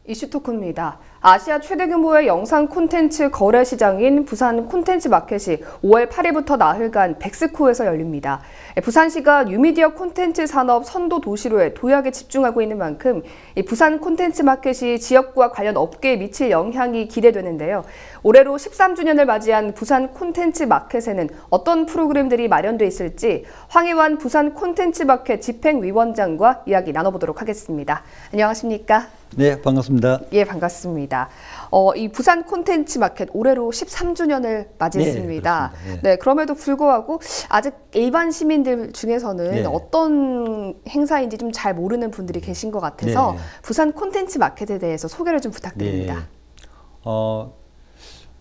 이슈 토크입니다. 아시아 최대 규모의 영상 콘텐츠 거래 시장인 부산 콘텐츠 마켓이 5월 8일부터 나흘간 백스코에서 열립니다. 부산시가 뉴미디어 콘텐츠 산업 선도 도시로의 도약에 집중하고 있는 만큼 이 부산 콘텐츠 마켓이 지역과 관련 업계에 미칠 영향이 기대되는데요. 올해로 13주년을 맞이한 부산 콘텐츠 마켓에는 어떤 프로그램들이 마련돼 있을지 황희환 부산 콘텐츠 마켓 집행위원장과 이야기 나눠보도록 하겠습니다. 안녕하십니까? 네, 반갑습니다. 예, 반갑습니다. 이 부산 콘텐츠 마켓 올해로 13주년을 맞이했습니다. 네, 네, 그럼에도 불구하고 아직 일반 시민들 중에서는 네. 어떤 행사인지 좀 잘 모르는 분들이 계신 것 같아서 네. 부산 콘텐츠 마켓에 대해서 소개를 좀 부탁드립니다. 네.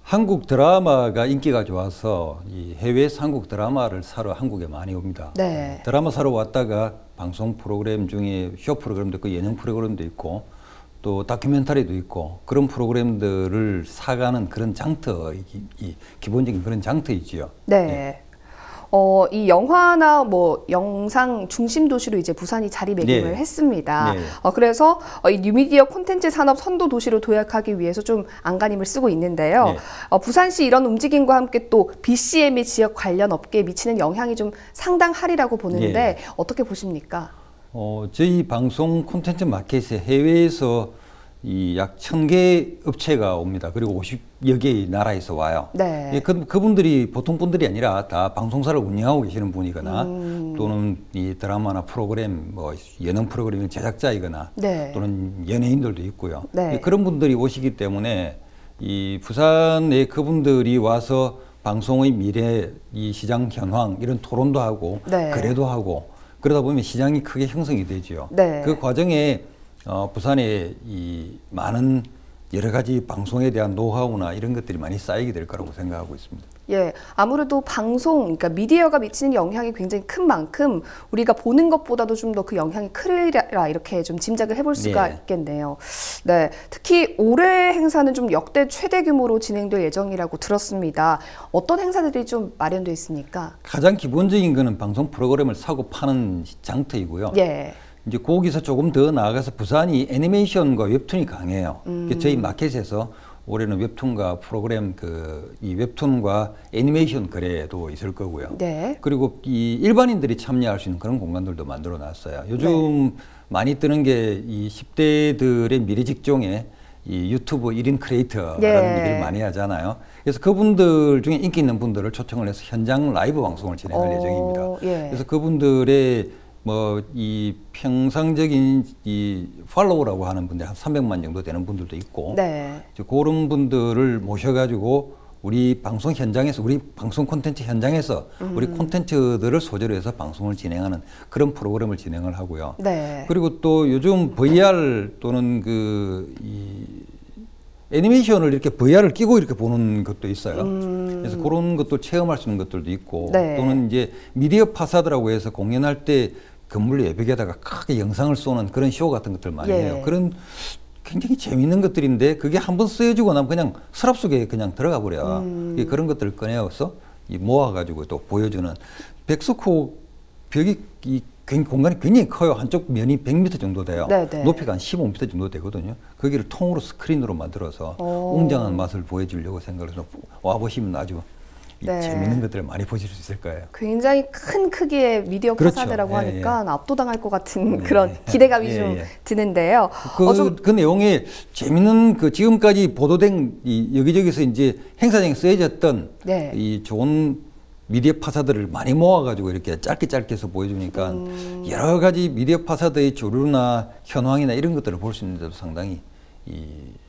한국 드라마가 인기가 좋아서 이 해외에서 한국 드라마를 사러 한국에 많이 옵니다. 네. 드라마 사러 왔다가 방송 프로그램 중에 쇼 프로그램도 있고 예능 프로그램도 있고 또 다큐멘터리도 있고 그런 프로그램들을 사가는 그런 장터, 기본적인 그런 장터이지요. 네. 네. 이 영화나 뭐 영상 중심 도시로 이제 부산이 자리매김을 네. 했습니다. 네. 그래서 이 뉴미디어 콘텐츠 산업 선도 도시로 도약하기 위해서 좀 안간힘을 쓰고 있는데요. 네. 부산시 이런 움직임과 함께 또 BCM이 지역 관련 업계에 미치는 영향이 좀 상당하리라고 보는데 네. 어떻게 보십니까? 저희 방송 콘텐츠 마켓에 해외에서 약 1000개 업체가 옵니다. 그리고 50여 개의 나라에서 와요. 네. 예, 그분들이 보통 분들이 아니라 다 방송사를 운영하고 계시는 분이거나 또는 이 드라마나 프로그램, 뭐 예능 프로그램 제작자이거나 네. 또는 연예인들도 있고요. 네. 예, 그런 분들이 오시기 때문에 이 부산에 그분들이 와서 방송의 미래, 이 시장 현황 이런 토론도 하고 네. 거래도 하고 그러다 보면 시장이 크게 형성이 되죠. 네. 그 과정에 부산에 이 많은 여러 가지 방송에 대한 노하우나 이런 것들이 많이 쌓이게 될 거라고 생각하고 있습니다. 예, 아무래도 방송, 그러니까 미디어가 미치는 영향이 굉장히 큰 만큼 우리가 보는 것보다도 좀 더 그 영향이 크리라 이렇게 좀 짐작을 해볼 수가 네. 있겠네요. 네, 특히 올해 행사는 좀 역대 최대 규모로 진행될 예정이라고 들었습니다. 어떤 행사들이 좀 마련되어 있습니까? 가장 기본적인 거는 방송 프로그램을 사고 파는 장터이고요. 예. 이제 거기서 조금 더 나아가서 부산이 애니메이션과 웹툰이 강해요. 저희 마켓에서 올해는 웹툰과 프로그램 이 웹툰과 애니메이션 거래도 있을 거고요. 네. 그리고 이 일반인들이 참여할 수 있는 그런 공간들도 만들어 놨어요. 요즘 네. 많이 뜨는 게 이 10대들의 미래 직종에 이 유튜브 1인 크리에이터라는 네. 얘기를 많이 하잖아요. 그래서 그분들 중에 인기 있는 분들을 초청을 해서 현장 라이브 방송을 진행할 예정입니다. 예. 그래서 그분들의 이 평상적인 이 팔로워라고 하는 분들 한 300만 정도 되는 분들도 있고 네. 그런 분들을 모셔가지고 우리 방송 현장에서 우리 방송 콘텐츠 현장에서 우리 콘텐츠들을 소재로 해서 방송을 진행하는 그런 프로그램을 진행을 하고요. 네. 그리고 또 요즘 VR 또는 애니메이션을 이렇게 VR을 끼고 이렇게 보는 것도 있어요. 그래서 그런 것도 체험할 수 있는 것들도 있고 네. 또는 이제 미디어 파사드라고 해서 공연할 때 건물 외벽에다가 크게 영상을 쏘는 그런 쇼 같은 것들 많이 해요. 그런 굉장히 재미있는 것들인데 그게 한번 쓰여지고 나면 그냥 서랍 속에 그냥 들어가 버려요. 그런 것들을 꺼내어서 모아가지고 또 보여주는 백스코 벽이 공간이 굉장히 커요. 한쪽 면이 100m 정도 돼요. 네네. 높이가 한 15m 정도 되거든요. 거기를 통으로 스크린으로 만들어서 웅장한 맛을 보여주려고 생각을 해서 와보시면 아주 네. 재미있는 것들을 많이 보실 수 있을 거예요. 굉장히 큰 크기의 미디어 그렇죠. 파사드라고 예, 하니까 예. 압도당할 것 같은 네. 그런 기대감이 예, 좀 예. 드는데요. 그 내용에 재밌는 지금까지 보도된 여기저기서 이제 행사장에 쓰여졌던 네. 이 좋은 미디어 파사들을 많이 모아가지고 이렇게 짧게 해서 보여주니까 여러 가지 미디어 파사드의 주류나 현황이나 이런 것들을 볼 수 있는데도 상당히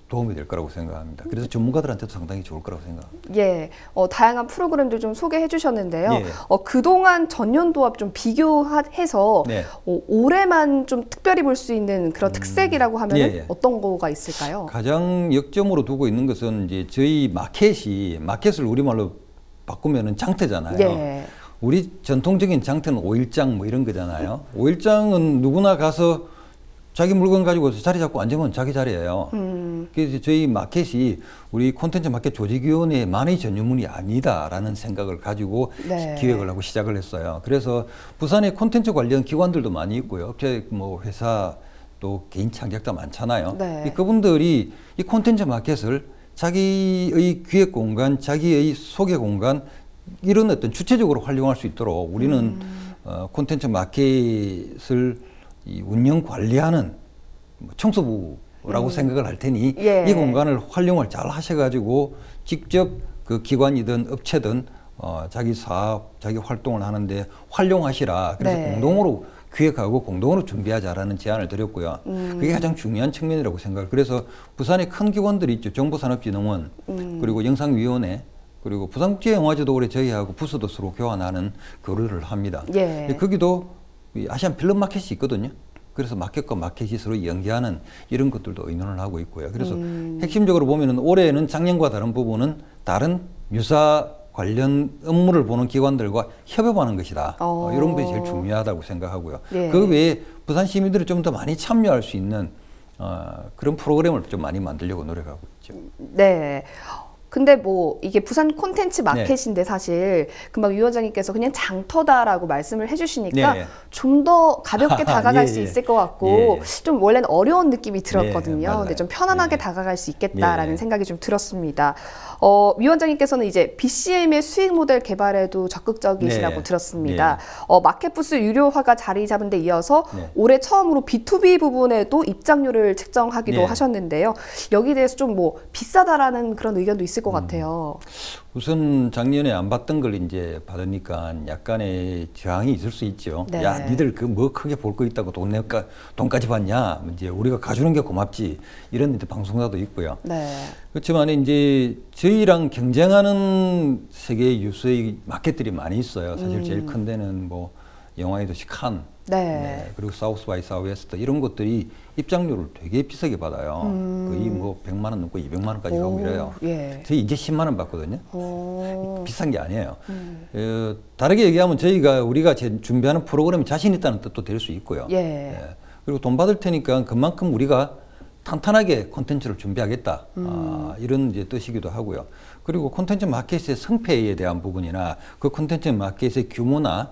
도움이 될 거라고 생각합니다. 그래서 전문가들한테도 상당히 좋을 거라고 생각합니다. 예, 다양한 프로그램들 좀 소개해 주셨는데요. 예. 그동안 전년도와 좀 비교해서 네. 올해만 좀 특별히 볼 수 있는 그런 특색이라고 하면 예. 어떤 거가 있을까요? 가장 역점으로 두고 있는 것은 이제 저희 마켓을 우리말로 바꾸면은 장터잖아요. 예. 우리 전통적인 장터는 5일장 뭐 이런 거잖아요. 5일장은 누구나 가서 자기 물건 가지고 자리 잡고 앉으면 자기 자리예요. 그래서 저희 마켓이 우리 콘텐츠 마켓 조직위원회만의 전유물이 아니다라는 생각을 가지고 네. 기획을 하고 시작을 했어요. 그래서 부산에 콘텐츠 관련 기관들도 많이 있고요. 업체, 회사 또 개인 창작자 많잖아요. 네. 그분들이 이 콘텐츠 마켓을 자기의 기획 공간, 자기의 소개 공간 이런 어떤 주체적으로 활용할 수 있도록 우리는 콘텐츠 마켓을 이 운영 관리하는 청소부라고 생각을 할 테니 예. 이 공간을 활용을 잘 하셔가지고 직접 그 기관이든 업체든 자기 사업, 자기 활동을 하는데 활용하시라. 그래서 네. 공동으로 기획하고 공동으로 준비하자라는 제안을 드렸고요. 그게 가장 중요한 측면이라고 생각을. 그래서 부산에 큰 기관들이 있죠. 정보산업진흥원, 그리고 영상위원회, 그리고 부산국제영화제도 올해 저희하고 부서도 서로 교환하는 교류를 합니다. 예. 거기도 아시안 필름 마켓이 있거든요. 그래서 마켓과 마켓이 서로 연계하는 이런 것들도 의논을 하고 있고요. 그래서 핵심적으로 보면은 올해는 작년과 다른 부분은 다른 유사 관련 업무를 보는 기관들과 협업하는 것이다. 이런 것이 제일 중요하다고 생각하고요. 예. 그 외에 부산 시민들이 좀 더 많이 참여할 수 있는 그런 프로그램을 좀 많이 만들려고 노력하고 있죠. 네. 근데 뭐 이게 부산 콘텐츠 마켓인데 사실 금방 위원장님께서 그냥 장터다라고 말씀을 해주시니까 네. 좀 더 가볍게 다가갈 예, 수 예. 있을 것 같고 좀 원래는 어려운 느낌이 네, 들었거든요. 맞아요. 근데 좀 편안하게 예. 다가갈 수 있겠다라는 예. 생각이 좀 들었습니다. 위원장님께서는 이제 BCM의 수익 모델 개발에도 적극적이시라고 네. 들었습니다. 마켓부스 유료화가 자리 잡은 데 이어서 네. 올해 처음으로 B2B 부분에도 입장료를 책정하기도 네. 하셨는데요. 여기에 대해서 좀 뭐 비싸다라는 그런 의견도 있을 것 같아요. 우선 작년에 안 받던 걸 이제 받으니까 약간의 저항이 있을 수 있죠. 네. 야, 니들 그 뭐 크게 볼 거 있다고 돈까지 받냐? 이제 우리가 가주는 게 고맙지. 이런 이제 방송사도 있고요. 네. 그렇지만 이제 저희랑 경쟁하는 세계 유수의 마켓들이 많이 있어요. 사실 제일 큰 데는 뭐 영화의 도시 칸, 네. 그리고 사우스 바이 사우웨스트 이런 것들이 입장료를 되게 비싸게 받아요. 거의 뭐 100만 원 넘고 200만 원까지 가고 이래요. 예. 저희 이제 10만 원 받거든요. 비싼 게 아니에요. 다르게 얘기하면 우리가 준비하는 프로그램이 자신 있다는 뜻도 될 수 있고요. 예. 그리고 돈 받을 테니까 그만큼 우리가 탄탄하게 콘텐츠를 준비하겠다. 이런 이제 뜻이기도 하고요. 그리고 콘텐츠 마켓의 성패에 대한 부분이나 그 콘텐츠 마켓의 규모나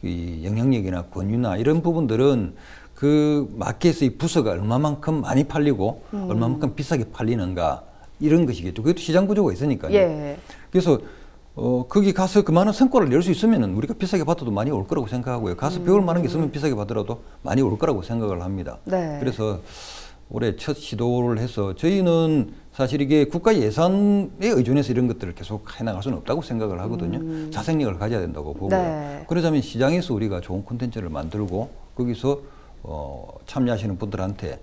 이 영향력이나 권유나 이런 부분들은 그 마켓의 부서가 얼마만큼 많이 팔리고 얼마만큼 비싸게 팔리는가 이런 것이겠죠. 그것도 시장 구조가 있으니까요. 예. 그래서 거기 가서 그만한 성과를 낼 수 있으면 우리가 비싸게 받아도 많이 올 거라고 생각하고요. 가서 배울 만한 게 있으면 비싸게 받더라도 많이 올 거라고 생각을 합니다. 네. 그래서 올해 첫 시도를 해서 저희는 사실 이게 국가 예산에 의존해서 이런 것들을 계속 해나갈 수는 없다고 생각을 하거든요. 자생력을 가져야 된다고 보고요. 네. 그러자면 시장에서 우리가 좋은 콘텐츠를 만들고 거기서 참여하시는 분들한테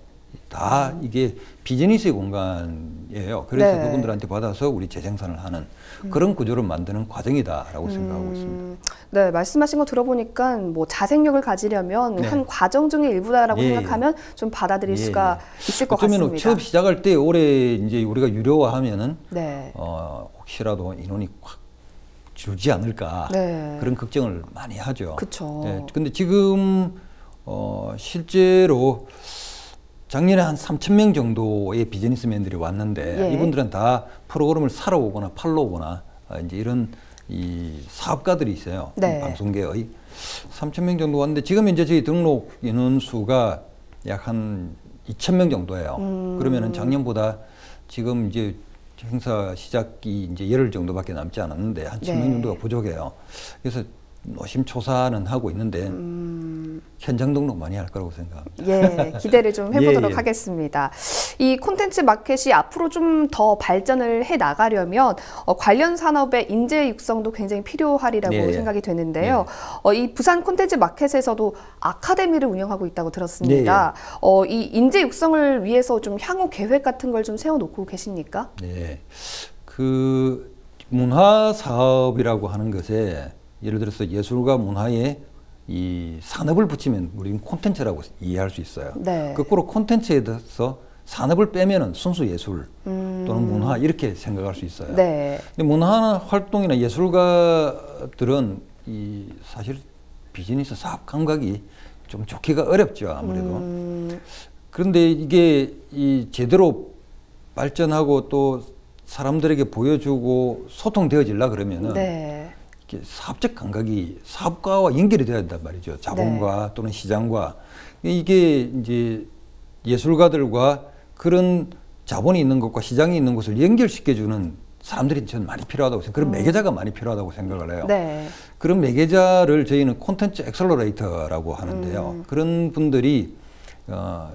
다 이게 비즈니스의 공간이에요. 그래서 네. 그분들한테 받아서 우리 재생산을 하는 그런 구조를 만드는 과정이다라고 생각하고 있습니다. 네, 말씀하신 거 들어보니까 뭐 자생력을 가지려면 네. 한 과정 중의 일부다라고 예, 생각하면 좀 받아들일 예, 수가 있을 것 어쩌면 같습니다. 취업 시작할 때 올해 이제 우리가 유료화하면은 네. 혹시라도 인원이 확 줄지 않을까 네. 그런 걱정을 많이 하죠. 그쵸. 네, 근데 지금 실제로 작년에 한 3,000명 정도의 비즈니스맨들이 왔는데 예. 이분들은 다 프로그램을 사러 오거나 팔러 오거나 이제 이런 이 사업가들이 있어요. 네. 방송계의 3,000명 정도 왔는데 지금 이제 저희 등록 인원 수가 약 한 2,000명 정도예요. 그러면은 작년보다 지금 이제 행사 시작이 이제 열흘 정도밖에 남지 않았는데 한 1,000명 네. 정도가 부족해요. 그래서 노심초사는 하고 있는데 현장 등록 많이 할 거라고 생각합니다. 예, 기대를 좀 해보도록 예, 예. 하겠습니다. 이 콘텐츠 마켓이 앞으로 좀 더 발전을 해 나가려면 관련 산업의 인재 육성도 굉장히 필요하리라고 예, 예. 생각이 되는데요. 이 부산 콘텐츠 마켓에서도 아카데미를 운영하고 있다고 들었습니다. 이 인재 육성을 위해서 좀 향후 계획 같은 걸 좀 세워놓고 계십니까? 네, 그 문화 사업이라고 하는 것에 예를 들어서 예술과 문화에 이 산업을 붙이면 우리는 콘텐츠라고 이해할 수 있어요. 네. 거꾸로 콘텐츠에 대해서 산업을 빼면은 순수 예술 또는 문화 이렇게 생각할 수 있어요. 네. 근데 문화 활동이나 예술가들은 이 사실 비즈니스 사업 감각이 좀 좋기가 어렵죠, 아무래도. 그런데 이게 이 제대로 발전하고 또 사람들에게 보여주고 소통되어질라 그러면은 네. 사업적 감각이 사업가와 연결이 돼야 된단 말이죠. 자본과 또는 시장과 이게 이제 예술가들과 그런 자본이 있는 것과 시장이 있는 것을 연결시켜주는 사람들이 저는 많이 필요하다고 생각해요. 그런 매개자가 많이 필요하다고 생각을 해요. 네. 그런 매개자를 저희는 콘텐츠 엑셀러레이터라고 하는데요. 그런 분들이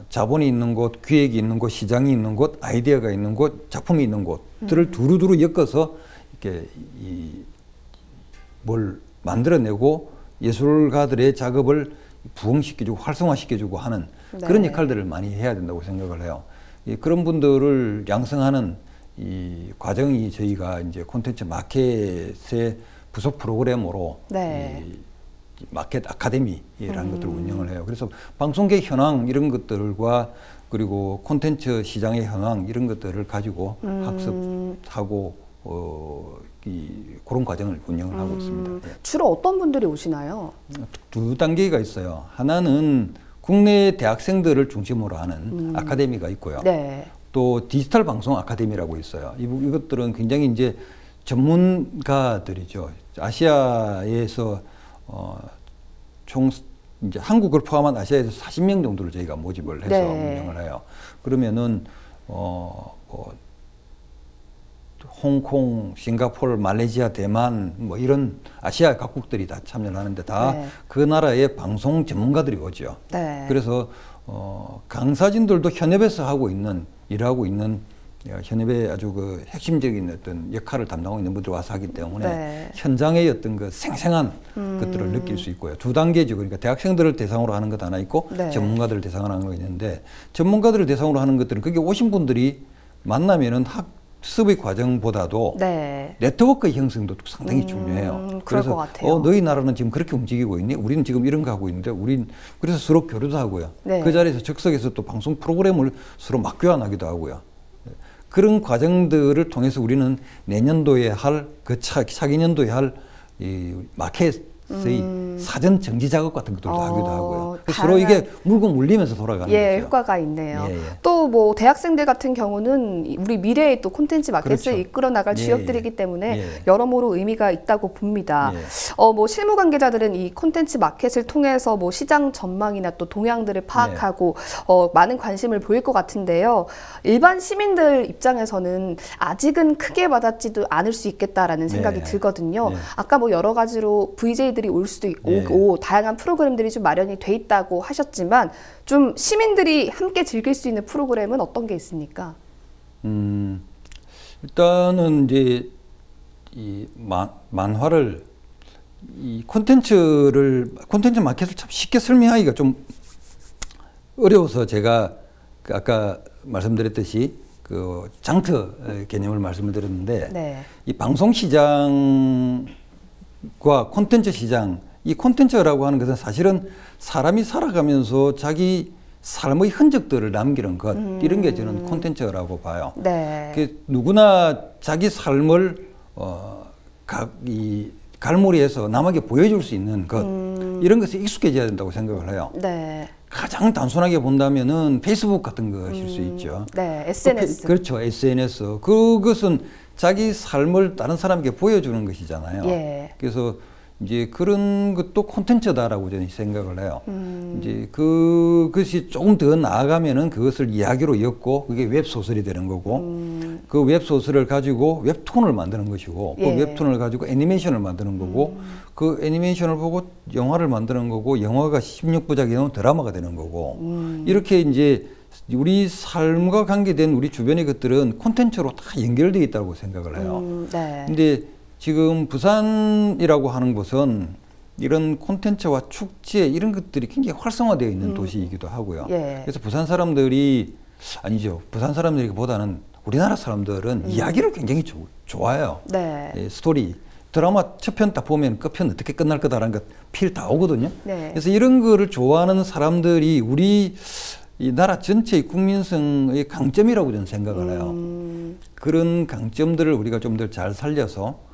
자본이 있는 곳, 기획이 있는 곳, 시장이 있는 곳, 아이디어가 있는 곳, 작품이 있는 곳들을 두루두루 엮어서 이렇게 뭘 만들어내고 예술가들의 작업을 부흥시켜주고 활성화시켜주고 하는 그런 역할들을 많이 해야 된다고 생각을 해요. 그런 분들을 양성하는 이 과정이 저희가 이제 콘텐츠 마켓의 부속 프로그램으로 이 마켓 아카데미라는 것들을 운영을 해요. 그래서 방송계 현황 이런 것들과 그리고 콘텐츠 시장의 현황 이런 것들을 가지고 학습하고 그런 과정을 운영을 하고 있습니다. 주로 어떤 분들이 오시나요? 두 단계가 있어요. 하나는 국내 대학생들을 중심으로 하는 아카데미가 있고요. 네. 또 디지털 방송 아카데미라고 있어요. 이것들은 굉장히 이제 전문가들이죠. 아시아에서 총 이제 한국을 포함한 아시아에서 40명 정도를 저희가 모집을 해서 운영을 해요. 그러면은 홍콩, 싱가포르, 말레이시아, 대만 뭐 이런 아시아 각국들이 다 참여를 하는데 다 그 나라의 방송 전문가들이 오죠. 그래서 강사진들도 현업에서 일하고 있는 현업의 아주 그 핵심적인 어떤 역할을 담당하고 있는 분들이 와서 하기 때문에 현장의 어떤 그 생생한 것들을 느낄 수 있고요. 두 단계죠. 그러니까 대학생들을 대상으로 하는 것 하나 있고 전문가들을 대상으로 하는 거 있는데 전문가들을 대상으로 하는 것들은 거기 오신 분들이 만나면은 학습의 과정보다도 네트워크의 형성도 상당히 중요해요. 그래서 너희 나라는 지금 그렇게 움직이고 있니? 우리는 지금 이런 거 하고 있는데 그래서 서로 교류도 하고요. 그 자리에서 즉석에서 또 방송 프로그램을 서로 막 교환하기도 하고요. 그런 과정들을 통해서 우리는 내년도에 차기 년도에 할 이 마켓의 사전 정지 작업 같은 것들도 하기도 하고요. 서로 이게 물고 물리면서 돌아가는 거죠. 효과가 있네요. 또 뭐 대학생들 같은 경우는 우리 미래의 또 콘텐츠 마켓을 이끌어 나갈 주역들이기 때문에 여러모로 의미가 있다고 봅니다. 뭐 실무 관계자들은 이 콘텐츠 마켓을 통해서 뭐 시장 전망이나 또 동향들을 파악하고 많은 관심을 보일 것 같은데요. 일반 시민들 입장에서는 아직은 크게 와닿지도 않을 수 있겠다라는 생각이 들거든요. 아까 뭐 여러 가지로 VJ들이 올 수도 있고 다양한 프로그램들이 좀 마련이 돼 있다고 하셨지만 좀 시민들이 함께 즐길 수 있는 프로그램은 어떤 게 있습니까? 일단은 이제 이 만화를 이 콘텐츠 마켓을 참 쉽게 설명하기가 좀 어려워서 제가 아까 말씀드렸듯이 그 장터 개념을 말씀을 드렸는데 이 방송 시장과 콘텐츠 시장, 이 콘텐츠라고 하는 것은 사실은 사람이 살아가면서 자기 삶의 흔적들을 남기는 것, 이런 게 저는 콘텐츠라고 봐요. 누구나 자기 삶을 이 갈무리해서 남에게 보여줄 수 있는 것, 이런 것에 익숙해져야 된다고 생각을 해요. 가장 단순하게 본다면은 페이스북 같은 것일 수 있죠. SNS. 그렇죠. SNS. 그것은 자기 삶을 다른 사람에게 보여주는 것이잖아요. 그래서 이제 그런 것도 콘텐츠다라고 저는 생각을 해요. 이제 그것이 조금 더 나아가면은 그것을 이야기로 엮고 그게 웹소설이 되는 거고 그 웹소설을 가지고 웹툰을 만드는 것이고 그 웹툰을 가지고 애니메이션을 만드는 거고 그 애니메이션을 보고 영화를 만드는 거고 영화가 16부작이 나오면 드라마가 되는 거고 이렇게 이제 우리 삶과 관계된 우리 주변의 것들은 콘텐츠로 다 연결되어 있다고 생각을 해요. 근데 지금 부산이라고 하는 곳은 이런 콘텐츠와 축제 이런 것들이 굉장히 활성화되어 있는 도시이기도 하고요. 그래서 부산 사람들이 부산 사람들보다는 우리나라 사람들은 이야기를 굉장히 좋아해요. 스토리. 드라마 첫 편 딱 보면 끝편 어떻게 끝날 거다라는 것 필 다 오거든요. 그래서 이런 거를 좋아하는 사람들이 우리 이 나라 전체의 국민성의 강점이라고 저는 생각을 해요. 그런 강점들을 우리가 좀 더 잘 살려서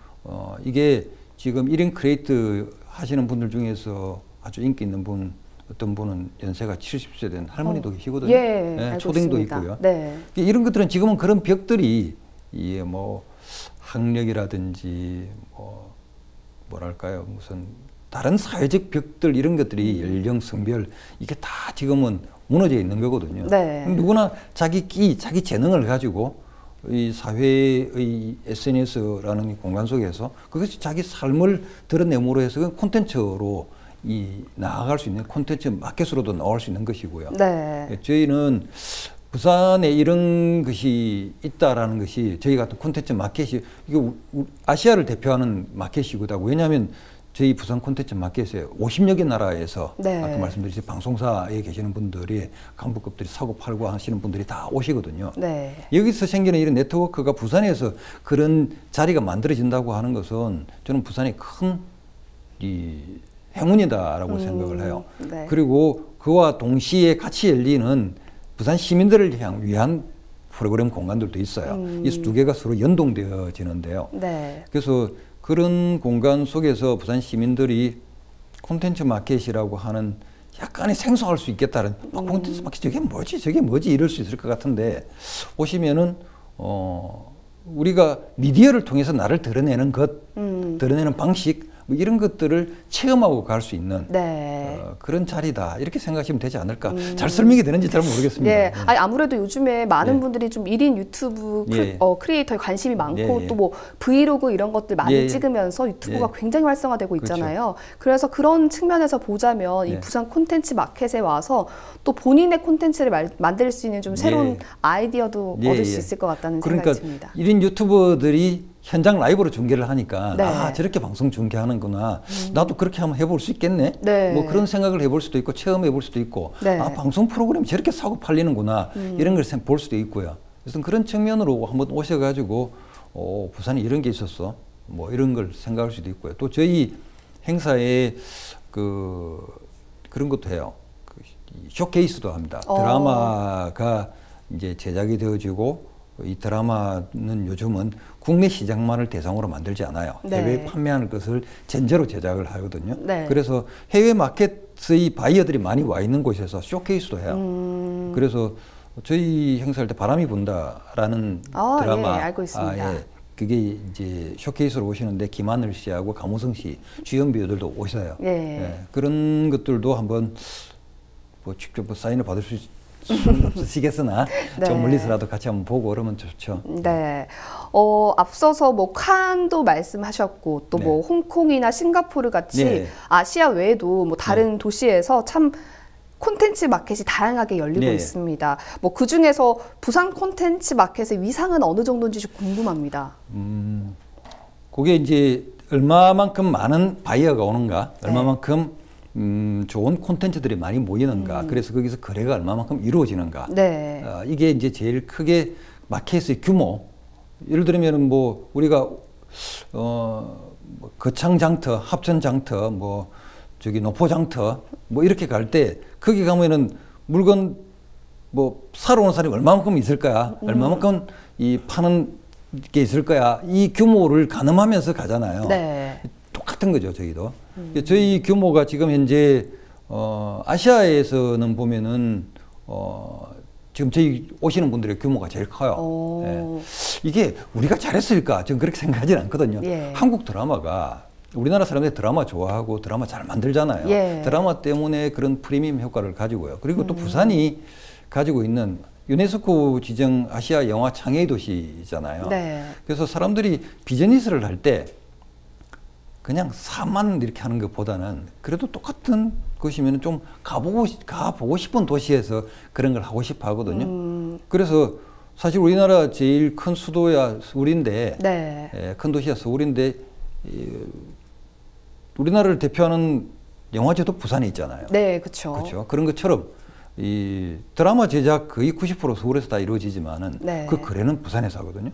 이게 지금 1인 크리에이터 하시는 분들 중에서 아주 인기 있는 어떤 분은 연세가 70세 된 할머니도 계시거든요. 초딩도 있고요. 이런 것들은 지금은 그런 벽들이 뭐 학력이라든지 뭐랄까요 무슨 다른 사회적 벽들 이런 것들이 연령, 성별 이게 다 지금은 무너져 있는 거거든요. 네. 누구나 자기 자기 재능을 가지고 이 사회의 SNS라는 공간 속에서 그것이 자기 삶을 드러내므로 해서 콘텐츠로 나아갈 수 있는 콘텐츠 마켓으로도 나올 수 있는 것이고요. 네. 저희는 부산에 이런 것이 있다라는 것이 저희 같은 콘텐츠 마켓이 이게 아시아를 대표하는 마켓이거든요. 왜냐하면 저희 부산 콘텐츠 마켓에 50여 개 나라에서 네. 아까 말씀드린 방송사에 계시는 분들이 간부급들이 사고 팔고 하시는 분들이 다 오시거든요. 네. 여기서 생기는 이런 네트워크가 부산에서 그런 자리가 만들어진다고 하는 것은 저는 부산이 큰 행운이다라고 생각을 해요. 네. 그리고 그와 동시에 같이 열리는 부산 시민들을 위한 프로그램 공간들도 있어요. 이 두 개가 서로 연동되어지는데요. 네. 그래서 그런 공간 속에서 부산 시민들이 콘텐츠 마켓이라고 하는 약간의 생소할 수 있겠다는 콘텐츠 마켓 저게 뭐지 이럴 수 있을 것 같은데 오시면은 우리가 미디어를 통해서 나를 드러내는 드러내는 방식 뭐 이런 것들을 체험하고 갈 수 있는 네. 그런 자리다 이렇게 생각하시면 되지 않을까. 잘 설명이 되는지 잘 모르겠습니다. 네. 아니, 아무래도 요즘에 많은 분들이 좀 1인 유튜브 크리에이터에 관심이 많고 또 뭐 브이로그 이런 것들 많이 찍으면서 유튜브가 굉장히 활성화되고 있잖아요. 그렇죠. 그래서 그런 측면에서 보자면 이 부산 콘텐츠 마켓에 와서 또 본인의 콘텐츠를 만들 수 있는 좀 새로운 아이디어도 얻을 수 있을 것 같다는 생각이 듭니다. 1인 유튜버들이 현장 라이브로 중계를 하니까 네. 아 저렇게 방송 중계하는구나. 나도 그렇게 한번 해볼 수 있겠네. 네. 뭐 그런 생각을 해볼 수도 있고 체험해 볼 수도 있고 네. 아 방송 프로그램 저렇게 사고 팔리는구나 이런 걸 볼 수도 있고요. 그래서 그런 측면으로 한번 오셔가지고 부산에 이런 게 있었어. 뭐 이런 걸 생각할 수도 있고요. 또 저희 행사에 그런 것도 해요. 쇼케이스도 합니다. 드라마가 이제 제작이 되어지고 이 드라마는 요즘은 국내 시장만을 대상으로 만들지 않아요. 네. 해외에 판매하는 것을 전제로 제작을 하거든요. 네. 그래서 해외 마켓의 바이어들이 많이 와 있는 곳에서 쇼케이스도 해요. 그래서 저희 행사할 때 바람이 분다라는 드라마, 알고 있습니다. 그게 이제 쇼케이스로 오시는데 김하늘 씨하고 강호성 씨 주연 배우들도 오셔요. 그런 것들도 한번 뭐 직접 사인을 받을 수 없으시겠으나 네. 좀 멀리서라도 같이 한번 보고 그러면 좋죠. 네. 앞서서 뭐 칸도 말씀하셨고 또 뭐 홍콩이나 싱가포르 같이 아시아 외에도 뭐 다른 도시에서 참 콘텐츠 마켓이 다양하게 열리고 있습니다. 뭐 그 중에서 부산 콘텐츠 마켓의 위상은 어느 정도인지 좀 궁금합니다. 그게 이제 얼마만큼 많은 바이어가 오는가, 얼마만큼 좋은 콘텐츠들이 많이 모이는가, 그래서 거기서 거래가 얼마만큼 이루어지는가. 이게 이제 제일 크게 마켓의 규모. 예를 들면 뭐 우리가 거창장터, 합천장터, 뭐 저기 노포장터 뭐 이렇게 갈 때 거기 가면은 물건 뭐 사러 오는 사람이 얼마만큼 있을 거야, 얼마만큼 이 파는 게 있을 거야, 이 규모를 가늠하면서 가잖아요. 똑같은 거죠, 저희도. 저희 규모가 지금 현재 아시아에서는 보면은 지금 저희 오시는 분들의 규모가 제일 커요. 이게 우리가 잘했을까? 저는 그렇게 생각하지는 않거든요. 한국 드라마가 우리나라 사람들이 드라마 좋아하고 드라마 잘 만들잖아요. 드라마 때문에 그런 프리미엄 효과를 가지고요. 그리고 또 부산이 가지고 있는 유네스코 지정 아시아 영화 창의 도시잖아요. 그래서 사람들이 비즈니스를 할 때 그냥 사만 이렇게 하는 것보다는 그래도 똑같은 것이면 좀 가보고 싶은 도시에서 그런 걸 하고 싶어 하거든요. 그래서 사실 우리나라 제일 큰 수도야 서울인데, 큰 도시야 서울인데, 우리나라를 대표하는 영화제도 부산에 있잖아요. 그렇죠. 그런 것처럼 이 드라마 제작 거의 90% 서울에서 다 이루어지지만은 그 거래는 부산에서 하거든요.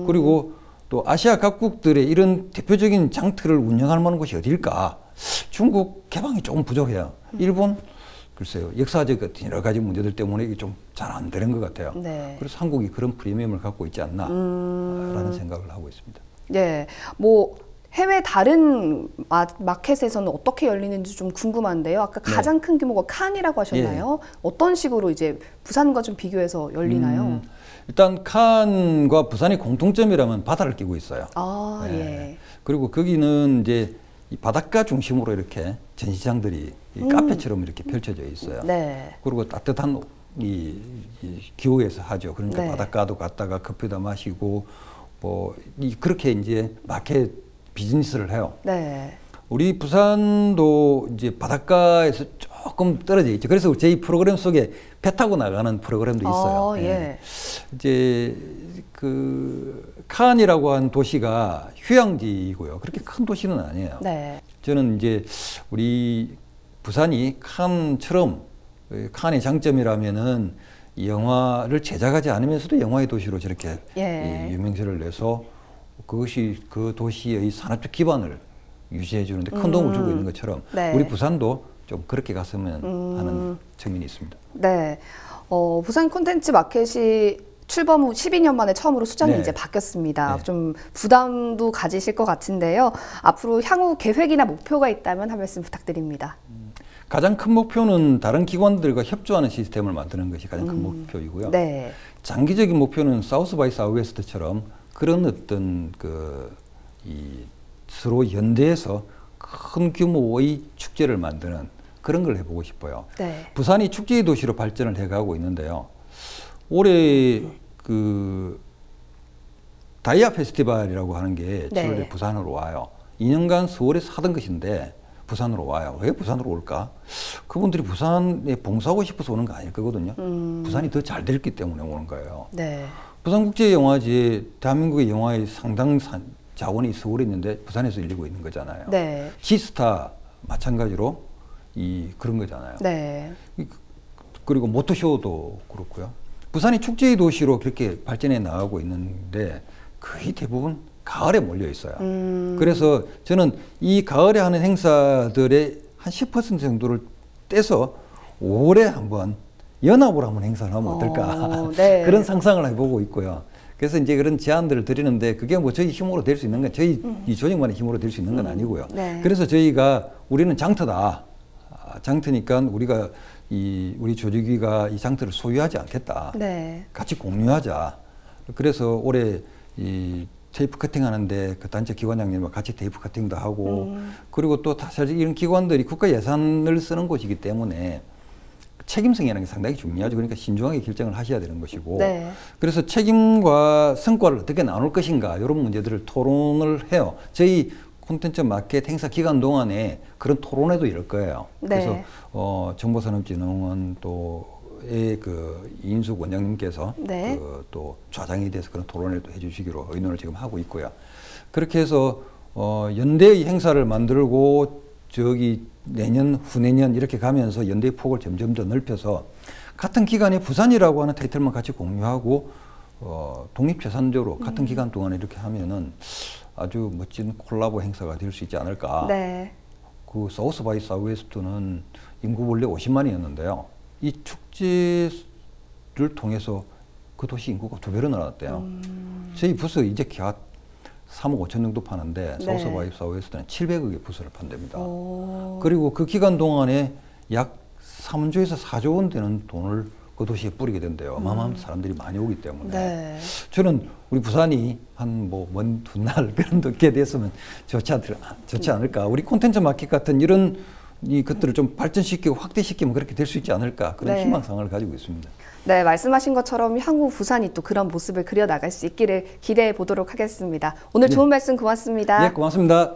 그리고 또 아시아 각국들의 이런 대표적인 장터를 운영할 만한 곳이 어디일까? 중국 개방이 조금 부족해요. 일본 글쎄요, 역사적 같은 여러 가지 문제들 때문에 이게 좀 잘 안 되는 것 같아요. 그래서 한국이 그런 프리미엄을 갖고 있지 않나라는 생각을 하고 있습니다. 뭐 해외 다른 마켓에서는 어떻게 열리는지 좀 궁금한데요. 아까 가장 큰 규모가 칸이라고 하셨나요? 어떤 식으로 이제 부산과 좀 비교해서 열리나요? 일단 칸과 부산의 공통점이라면 바다를 끼고 있어요. 아, 예. 그리고 거기는 이제 이 바닷가 중심으로 이렇게 전시장들이 이 카페처럼 이렇게 펼쳐져 있어요. 네. 그리고 따뜻한 이 기후에서 하죠. 그러니까 네. 바닷가도 갔다가 커피도 마시고 그렇게 이제 마켓 비즈니스를 해요. 네. 우리 부산도 이제 바닷가에서 조금 떨어져 있죠. 그래서 저희 프로그램 속에 배 타고 나가는 프로그램도 있어요. 예. 이제 그 칸이라고 한 도시가 휴양지이고요. 그렇게 큰 도시는 아니에요. 네. 저는 이제 우리 부산이 칸처럼 칸의 장점이라면은 영화를 제작하지 않으면서도 영화의 도시로 저렇게 예. 유명세를 내서 그것이 그 도시의 산업적 기반을 유지해 주는데 큰 도움을 주고 있는 것처럼 네. 우리 부산도 좀 그렇게 갔으면 하는 측면이 있습니다. 네. 부산 콘텐츠 마켓이 출범 후 12년 만에 처음으로 수장이 네. 이제 바뀌었습니다. 네. 좀 부담도 가지실 것 같은데요. 앞으로 향후 계획이나 목표가 있다면 한 말씀 부탁드립니다. 가장 큰 목표는 다른 기관들과 협조하는 시스템을 만드는 것이 가장 큰 목표이고요. 네. 장기적인 목표는 사우스 바이 사우웨스트처럼 그런 어떤 서로 연대해서 큰 규모의 축제를 만드는 그런 걸 해보고 싶어요. 네. 부산이 축제의 도시로 발전을 해가고 있는데요. 올해 그 다이아 페스티벌이라고 하는 게 7월에 네. 부산으로 와요. 2년간 서울에서 하던 것인데 부산으로 와요. 왜 부산으로 올까? 그분들이 부산에 봉사하고 싶어서 오는 거 아닐 거거든요. 부산이 더 잘 됐기 때문에 오는 거예요. 네. 부산국제영화제에 대한민국의 영화의 상당 자원이 서울에 있는데 부산에서 열리고 있는 거잖아요. 네. 지스타 마찬가지로 그런 거잖아요. 네. 그리고 모터쇼도 그렇고요. 부산이 축제의 도시로 그렇게 발전해 나가고 있는데 거의 대부분 가을에 몰려 있어요. 그래서 저는 이 가을에 하는 행사들의 한 10% 정도를 떼서 5월에 한번 연합으로 한번 행사를 하면 어떨까. 네. 그런 상상을 해보고 있고요. 그래서 이제 그런 제안들을 드리는데 그게 뭐 저희 힘으로 될 수 있는 건 저희 이 조직만의 힘으로 될 수 있는 건 아니고요. 네. 그래서 저희가 우리는 장터다. 장터니까 우리가 우리 조직위가 이 장터를 소유하지 않겠다. 네. 같이 공유하자. 그래서 올해 테이프 커팅 하는데 그 단체 기관장님과 같이 테이프 커팅도 하고 그리고 또 사실 이런 기관들이 국가 예산을 쓰는 곳이기 때문에 책임성이라는 게 상당히 중요하죠. 그러니까 신중하게 결정을 하셔야 되는 것이고. 네. 그래서 책임과 성과를 어떻게 나눌 것인가 이런 문제들을 토론을 해요. 저희 콘텐츠 마켓 행사 기간 동안에 그런 토론회도 이럴 거예요. 네. 그래서 정보산업진흥원 또의 이인숙 원장님께서 네. 또 좌장이 돼서 그런 토론회를 또 해주시기로 의논을 지금 하고 있고요. 그렇게 해서 연대의 행사를 만들고 내년 후내년 이렇게 가면서 연대의 폭을 점점 더 넓혀서 같은 기간에 부산이라고 하는 타이틀만 같이 공유하고 독립재산적으로 같은 기간 동안에 이렇게 하면은 아주 멋진 콜라보 행사가 될 수 있지 않을까. 네. 그 사우스 바이 사우웨스트는 인구 원래 50만이었는데요. 이 축제를 통해서 그 도시 인구가 2배로 늘어났대요. 저희 부서 이제 기아 3억 5천 정도 파는데 네. 사우스 바이 사우웨스트는 700억의 부서를 판답니다. 그리고 그 기간 동안에 약 3조에서 4조 원 되는 돈을 그 도시에 뿌리게 된대요. 어마어마한 사람들이 많이 오기 때문에. 네. 저는 우리 부산이 한 먼 훗날 그런 게 됐으면 좋지 않을까. 우리 콘텐츠 마켓 같은 이런 것들을 좀 발전시키고 확대시키면 그렇게 될 수 있지 않을까. 그런 네. 희망상을 가지고 있습니다. 네, 말씀하신 것처럼 향후 부산이 또 그런 모습을 그려나갈 수 있기를 기대해 보도록 하겠습니다. 오늘 좋은 말씀 고맙습니다. 네, 고맙습니다.